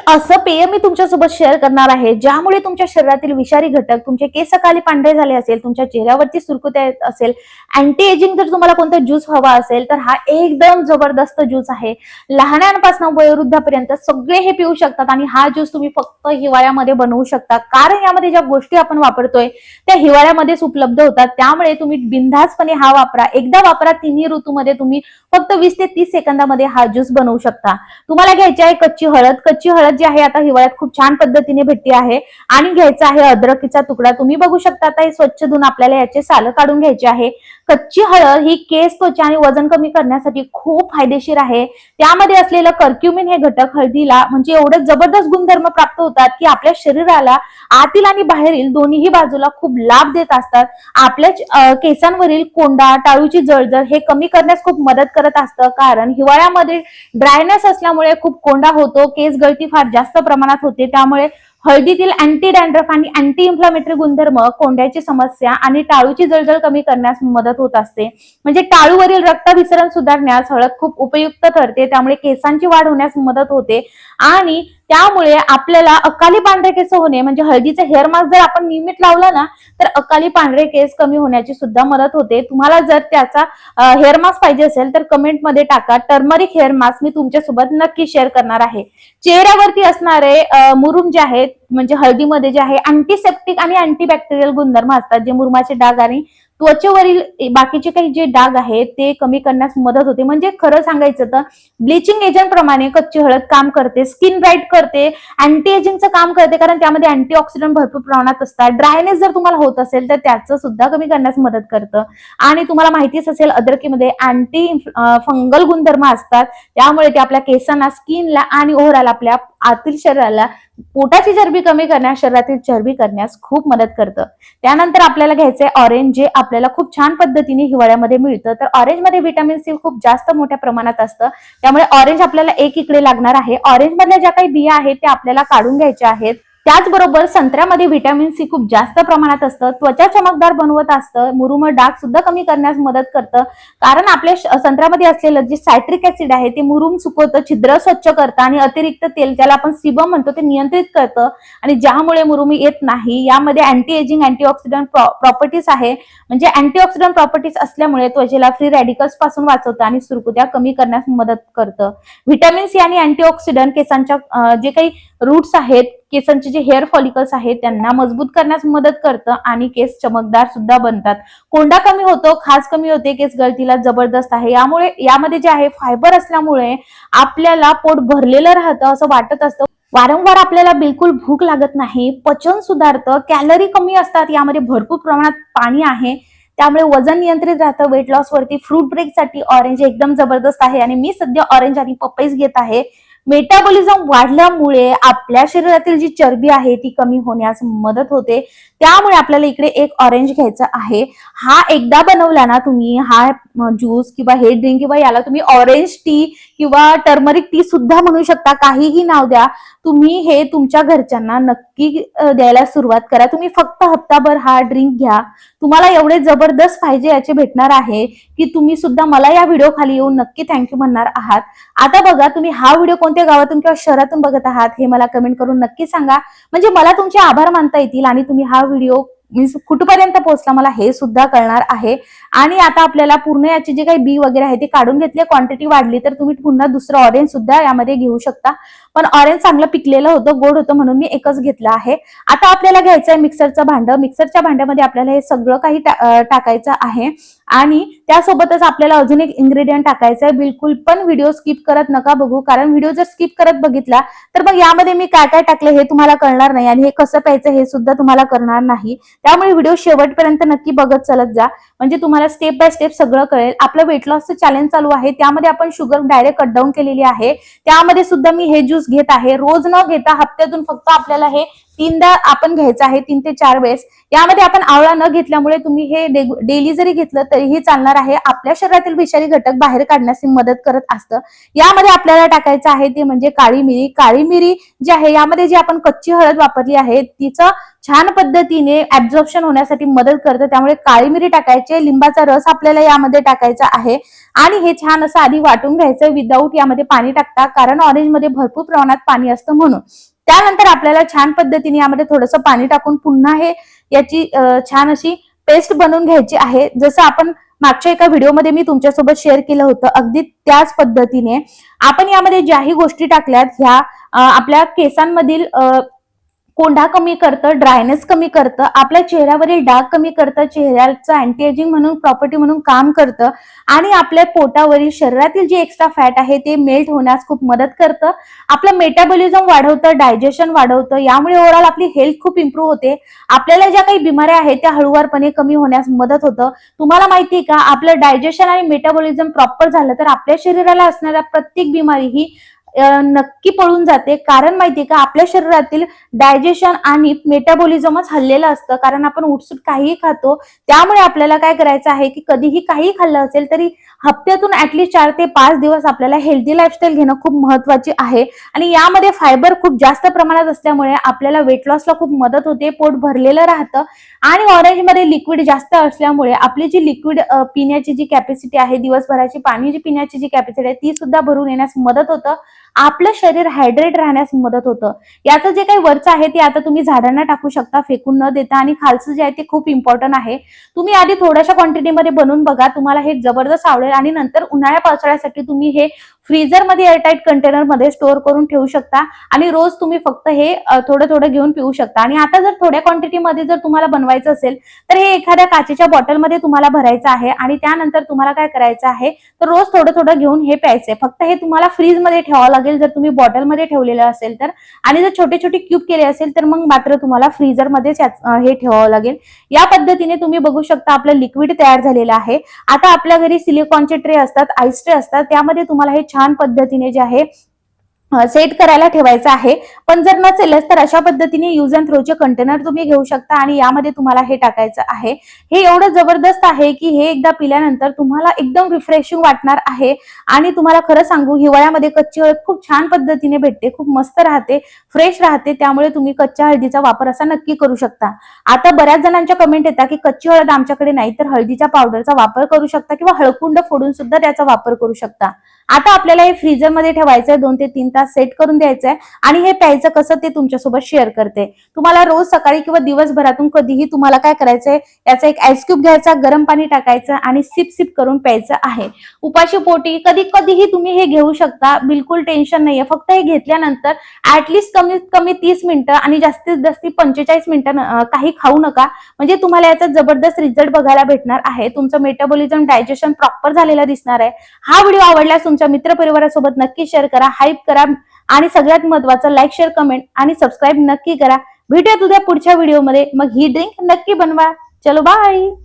असं पेय मी तुमच्यासोबत शेअर करणार आहे ज्यामुळे तुमच्या शरीरातील विषारी घटक, तुमचे केस काळे पांढरे झाले असेल, तुमच्या चेहऱ्यावरती सुरकुत्या येत असेल, अँटी एजिंग जर तुम्हाला कोणता ज्यूस हवा असेल तर हा एकदम जबरदस्त ज्यूस आहे. लहानांपासून वयोवृद्धापर्यंत सगळे हे पिऊ शकतात आणि हा ज्यूस तुम्ही फक्त हिवाळ्यामध्ये बनवू शकता, कारण यामध्ये ज्या गोष्टी आपण वापरतोय त्या हिवाळ्यामध्येच उपलब्ध होतात. त्यामुळे तुम्ही बिनधास्तपणे हा वापरा. एकदा वापरा, तिन्ही ऋतूमध्ये तुम्ही फक्त 20 ते 30 सेकंदामध्ये हा ज्यूस बनवू शकता. तुम्हाला घ्यायची आहे कच्ची हळद. कच्ची हळद जी आहे आता हिवाळ्यात खूप छान पद्धतीने भेटते आहे. आणि घ्यायचा आहे अद्रकीचा तुकडा. तुम्ही बघू शकता आता हे स्वच्छ धुवून आपल्याला याचे साल काढून घ्यायचे आहे. कच्ची हळद ही केस, त्वचा आणि वजन कमी करण्यासाठी खूप फायदेशीर आहे. त्यामध्ये असलेलं कर्क्युमिन हे घटक हळदीला म्हणजे एवढे जबरदस्त गुणधर्म प्राप्त होतात की आपल्या शरीराला आतील आणि बाहेरील दोन्ही बाजूला खूप लाभ देत असतात. आपल्या केसांवरील कोंडा, टाळूची जळजळ हे कमी करण्यास खूप मदत करत असतं, कारण हिवाळ्यामध्ये ड्रायनेस असल्यामुळे खूप कोंडा होतो, केस गळती फार जास्त प्रमाणात होते. त्यामुळे हळदीतील अँटी डॅन्ड्रफ आणि अँटी इन्फ्लामेटरी गुणधर्म कोंड्याची समस्या आणि टाळूची जळजळ कमी करण्यास मदत होत असते. म्हणजे टाळूवरील रक्ताभिसरण सुधारण्यास हळद खूप उपयुक्त ठरते. त्यामुळे केसांची वाढ होण्यास मदत होते आणि त्यामुळे आपल्याला अकाली पांढरे केस होणे म्हणजे हळदीचे हेअर मास्क जर आपण नियमित लावला ना तर अकाली पांढरे केस कमी होण्याची सुद्धा मदत होते. तुम्हाला जर त्याचा हेअर मास्क पाहिजे असेल तर कमेंट मध्ये टाका. टर्मरिक हेअर मास्क मी तुमच्यासोबत नक्की शेअर करणार आहे. चेहऱ्यावरती असणारे मुरुम जे आहेत म्हणजे हळदीमध्ये जे आहे अँटीसेप्टिक आणि अँटीबॅक्टेरियल गुणधर्म असतात, जे मुरुमाचे डाग आणि त्वचेवरील बाकीचे काही जे डाग आहेत ते कमी करण्यास मदत होते. म्हणजे खरं सांगायचं तर ब्लिचिंग एजंट प्रमाणे कच्ची हळद काम करते. स्किन ब्राईट करते, अँटी एजिंगचं काम करते, कारण त्यामध्ये अँटीऑक्सिडंट भरपूर प्रमाणात असतात. ड्रायनेस जर तुम्हाला होत असेल तर त्याचं सुद्धा कमी करण्यास मदत करतं. आणि तुम्हाला माहितीच असेल अद्रकीमध्ये अँटी फंगल गुणधर्म असतात, त्यामुळे ते आपल्या केसांना, स्किनला आणि ओव्हरऑल आपल्या आतील शरीराला पोटाची चरबी कमी करण्यास, शरीरातील चरबी करण्यास खूप मदत करतं. त्यानंतर आपल्याला घ्यायचंय ऑरेंज, जे आपल्याला खूप छान पद्धतीने हिवाळ्यामध्ये मिळतं. तर ऑरेंज मध्ये व्हिटॅमिन सी खूप जास्त मोठ्या प्रमाणात असतं, त्यामुळे ऑरेंज आपल्याला एक इकडे लागणार आहे. ऑरेंज मधल्या ज्या काही बिया आहेत त्या आपल्याला काढून घ्यायच्या आहेत. त्याचबरोबर संत्र्यामध्ये व्हिटॅमिन सी खूप जास्त प्रमाणात असतं, त्वचा चमकदार बनवत असतं, मुरुम डाग सुद्धा कमी करण्यास मदत करतं, कारण आपल्या संत्र्यामध्ये असलेलं जे सायट्रिक ऍसिड आहे ते मुरुम सुकवतं, छिद्र स्वच्छ करतं आणि अतिरिक्त तेल ज्याला आपण सिबम म्हणतो ते नियंत्रित करतं आणि ज्यामुळे मुरुमी येत नाही. यामध्ये अँटी एजिंग, अँटीऑक्सिडंट प्रॉपर्टीज आहे, म्हणजे अँटीऑक्सिडंट प्रॉपर्टीज असल्यामुळे त्वचेला फ्री रॅडिकल्स पासून वाचवतं आणि सुरकुत्या कमी करण्यास मदत करतं. व्हिटॅमिन सी आणि अँटीऑक्सिडंट केसांच्या जे काही रूट्स आहेत, केसांचे जे हेअर फॉलिकल्स आहेत त्यांना मजबूत करण्यास मदत करतं आणि केस चमकदार सुद्धा बनतात. कोंडा कमी होतो, खाज कमी होते, केस गळतीला जबरदस्त आहे. यामुळे यामध्ये जे आहे फायबर असल्यामुळे आपल्याला पोट भरलेलं राहतं असं वाटत असतं. वारंवार आपल्याला बिलकुल भूक लागत नाही, पचन सुधारतं, कॅलरी कमी असतात, यामध्ये भरपूर प्रमाणात पाणी आहे, त्यामुळे वजन नियंत्रित राहतं. वेट लॉस वरती, फ्रूट ब्रेक साठी ऑरेंज एकदम जबरदस्त आहे आणि मी सध्या ऑरेंज आणि पपईज घेत आहे. मेटाबॉलिझम वाढल्यामुळे आपल्या शरीरातील जी चरबी आहे ती कमी होण्यास मदत होते. त्यामुळे आपल्याला इकडे एक ऑरेंज घ्यायचा आहे. हा एकदा बनवला ना तुम्ही हा ज्यूस किंवा हे ड्रिंक किंवा याला तुम्ही ऑरेंज टी किंवा टर्मरिक टी सुद्धा म्हणू शकता, काहीही नाव द्या, तुम्ही हे तुमच्या घरच्यांना नक्की द्यायला सुरुवात करा. तुम्ही फक्त हप्ताभर हा ड्रिंक घ्या, तुम्हाला एवढे जबरदस्त फायदे याचे भेटणार आहे की तुम्ही सुद्धा मला या व्हिडिओ खाली येऊन नक्की थँक्यू म्हणणार आहात. आता बघा, तुम्ही हा व्हिडिओ कोणत्या गावातून किंवा शहरातून बघत आहात हे मला कमेंट करून नक्की सांगा, म्हणजे मला तुमचे आभार मानता येतील आणि तुम्ही हा व्हिडिओ मीन्स कुठपर्यंत पोहोचला मला हे सुद्धा कळणार आहे. आणि आता आपल्याला पूर्ण याची जे काही बी वगैरे आहे ते काढून घेतले. क्वांटिटी वाढली तर तुम्ही पुन्हा दुसरं ऑरेंज सुद्धा यामध्ये घेऊ शकता, पण ऑरेंज चांगलं पिकलेलं होतं, गोड होतं, म्हणून मी एकच घेतलं आहे. आता आपल्याला घ्यायचं आहे मिक्सरचं भांडं. मिक्सरच्या भांड्यामध्ये आपल्याला हे सगळं काही टाकायचं आहे आणि त्यासोबतच आपल्याला अजून एक इन्ग्रेडियंट टाकायचं आहे. बिलकुल पण व्हिडिओ स्किप करत नका बघू, कारण व्हिडिओ जर स्किप करत बघितला तर मग यामध्ये मी काय काय टाकले हे तुम्हाला कळणार नाही आणि हे कसं प्यायचं हे सुद्धा तुम्हाला कळणार नाही. त्यामुळे व्हिडिओ शेवटपर्यंत नक्की बघत चलत जा, म्हणजे तुम्हाला स्टेप बाय स्टेप सगळं कळेल. आपलं वेट लॉसचं चॅलेंज चालू आहे, त्यामध्ये आपण शुगर डायरेक्ट कट डाऊन केलेली आहे. त्यामध्ये सुद्धा मी हे ज्यूस घेत आहे. रोज न घेता हप्त्यातून फक्त आपल्याला हे 3दा आपण घ्यायचं आहे, 3 ते 4 वेळेस. यामध्ये आपण आवळा न घेतल्यामुळे तुम्ही हे डेली जरी घेतलं तरीही चालणार आहे, आपल्या शरीरातील विषारी घटक बाहेर काढण्यास मदत करत असतं. यामध्ये आपल्याला टाकायचं आहे ते म्हणजे काळी मिरी. काळी मिरी जी आहे यामध्ये जी आपण कच्ची हळद वापरली आहे तिचं छान पद्धतीने ऍब्झॉर्प्शन होण्यासाठी मदत करतं, त्यामुळे काळी मिरी टाकायची. लिंबाचा रस आपल्याला यामध्ये टाकायचा आहे आणि हे छान असं आधी वाटून घ्यायचं विदाऊट यामध्ये पाणी टाकता, कारण ऑरेंज मध्ये भरपूर प्रमाणात पाणी असतं म्हणून. त्यानंतर आपल्याला छान पद्धतीने यामध्ये थोडंसं पाणी टाकून पुन्हा हे याची छान अशी पेस्ट बनवून घ्यायची आहे. जसं आपण मागच्या एका व्हिडिओमध्ये मी तुमच्यासोबत शेअर केलं होतं, अगदी त्याच पद्धतीने आपण यामध्ये ज्याही गोष्टी टाकल्यात ह्या आपल्या केसांमधील कोंढा कमी करतं, ड्रायनेस कमी करतं, आपल्या चेहऱ्यावरील डाग कमी करतं, चेहऱ्याचं अँटी एजिंग म्हणून प्रॉपर्टी म्हणून काम करतं आणि आपल्या पोटावरील शरीरातील जे एक्स्ट्रा फॅट आहे ते मेल्ट होण्यास खूप मदत करतं. आपलं मेटाबॉलिझम वाढवतं, डायजेशन वाढवतं, यामुळे ओव्हरऑल आपली हेल्थ खूप इम्प्रूव्ह होते. आपल्याला ज्या काही बिमाऱ्या आहेत त्या हळूवारपणे कमी होण्यास मदत होतं. तुम्हाला माहिती आहे का, आपलं डायजेशन आणि मेटाबॉलिझम प्रॉपर झालं तर आपल्या शरीराला असणाऱ्या प्रत्येक बिमारी ही नक्की पळून जाते. कारण माहितीये का, आपल्या शरीरातील डायजेशन आणि मेटाबॉलिझमच हल्लेलं असतं, कारण आपण उठसूट काहीही खातो. त्यामुळे आपल्याला काय करायचं आहे की कधीही काही खाल्लं असेल तरी हप्त्यातून ऍटलीस्ट 4 ते 5 दिवस आपल्याला हेल्दी लाईफस्टाईल घेणं खूप महत्वाची आहे. आणि यामध्ये फायबर खूप जास्त प्रमाणात असल्यामुळे आपल्याला वेट लॉसला खूप मदत होते, पोट भरलेलं राहतं. आणि ऑरेंज मध्ये लिक्विड जास्त असल्यामुळे आपली जी लिक्विड पिण्याची जी कॅपॅसिटी आहे, दिवसभराची पाणी जी पिण्याची जी कॅपॅसिटी आहे ती सुद्धा भरून येण्यास मदत होतं. आपलं शरीर हायड्रेट राहण्यास मदत होतं. याचं जे काही वरचं आहे ते आता तुम्ही झाडांना टाकू शकता फेकून न देता, आणि खालचं जे आहे ते खूप इम्पॉर्टंट आहे. तुम्ही आधी थोड्याशा क्वांटिटीमध्ये बनवून बघा, तुम्हाला हे जबरदस्त आवडेल. आणि नंतर उन्हाळ्या पावसाळ्यासाठी तुम्ही हे फ्रीजरमध्ये एअरटाईट कंटेनरमध्ये स्टोअर करून ठेवू शकता आणि रोज तुम्ही फक्त हे थोडं थोडं घेऊन पिऊ शकता. आणि आता जर थोड्या क्वांटिटीमध्ये जर तुम्हाला बनवायचं असेल तर हे एखाद्या काचेच्या बॉटलमध्ये तुम्हाला भरायचं आहे आणि त्यानंतर तुम्हाला काय करायचं आहे तर रोज थोडं थोडं घेऊन हे प्यायचंय. फक्त हे तुम्हाला फ्रीजमध्ये ठेवावं लागेल जर तुम्ही बॉटलमध्ये ठेवलेलं असेल तर, आणि जर छोटे छोटे क्यूब केले असेल तर मग मात्र तुम्हाला फ्रीजरमध्येच हे ठेवावं लागेल. या पद्धतीने तुम्ही बघू शकता आपलं लिक्विड तयार झालेलं आहे. आता आपल्या घरी सिलिकॉनचे ट्रे असतात, आईस ट्रे असतात, त्यामध्ये तुम्हाला हे छान पद्धतीने जे आहे सेट करायला ठेवायचं आहे. पण जर नसेलच तर अशा पद्धतीने यूज अँड थ्रोचे कंटेनर तुम्ही घेऊ शकता आणि यामध्ये तुम्हाला हे टाकायचं आहे. हे एवढं जबरदस्त आहे की हे एकदा पिल्यानंतर तुम्हाला एकदम रिफ्रेशिंग वाटणार आहे. आणि तुम्हाला खरं सांगू, हिवाळ्यामध्ये कच्ची हळद खूप छान पद्धतीने भेटते, खूप मस्त राहते, फ्रेश राहते. त्यामुळे तुम्ही कच्च्या हळदीचा वापर असा नक्की करू शकता. आता बऱ्याच जणांच्या कमेंट येतात की कच्ची हळद आमच्याकडे नाही, तर हळदीच्या पावडरचा वापर करू शकता किंवा हळकुंड फोडून सुद्धा त्याचा वापर करू शकता. आता आपल्याला हे फ्रीजरमध्ये ठेवायचंय, 2 ते 3 तास सेट करून द्यायचंय. आणि हे प्यायचं कसं ते तुमच्यासोबत शेअर करते. तुम्हाला रोज सकाळी किंवा दिवसभरातून कधीही तुम्हाला काय करायचंय, याचा एक आईस क्यूब घ्यायचा, गरम पाणी टाकायचं आणि सिप सिप करून प्यायचं आहे. उपाशी पोटी कधीही तुम्ही हे घेऊ शकता, बिलकुल टेन्शन नाहीये. फक्त हे घेतल्यानंतर ऍटलीस्ट कमीत कमी 30 मिनिटं आणि जास्तीत जास्त 45 मिनिटं काही खाऊ नका, म्हणजे तुम्हाला याचा जबरदस्त रिझल्ट बघायला भेटणार आहे. तुमचं मेटाबॉलिझम डायजेशन प्रॉपर झालेला दिसणार आहे. हा व्हिडिओ आवडल्यास तुमच्या मित्रपरिवारासोबत नक्की शेअर करा, हाईप करा आणि सगळ्यात महत्त्वाचं लाईक, शेअर, कमेंट आणि सबस्क्राईब नक्की करा. भेटूया उद्या पुढच्या व्हिडिओमध्ये. मग ही ड्रिंक नक्की बनवा. चलो बाय.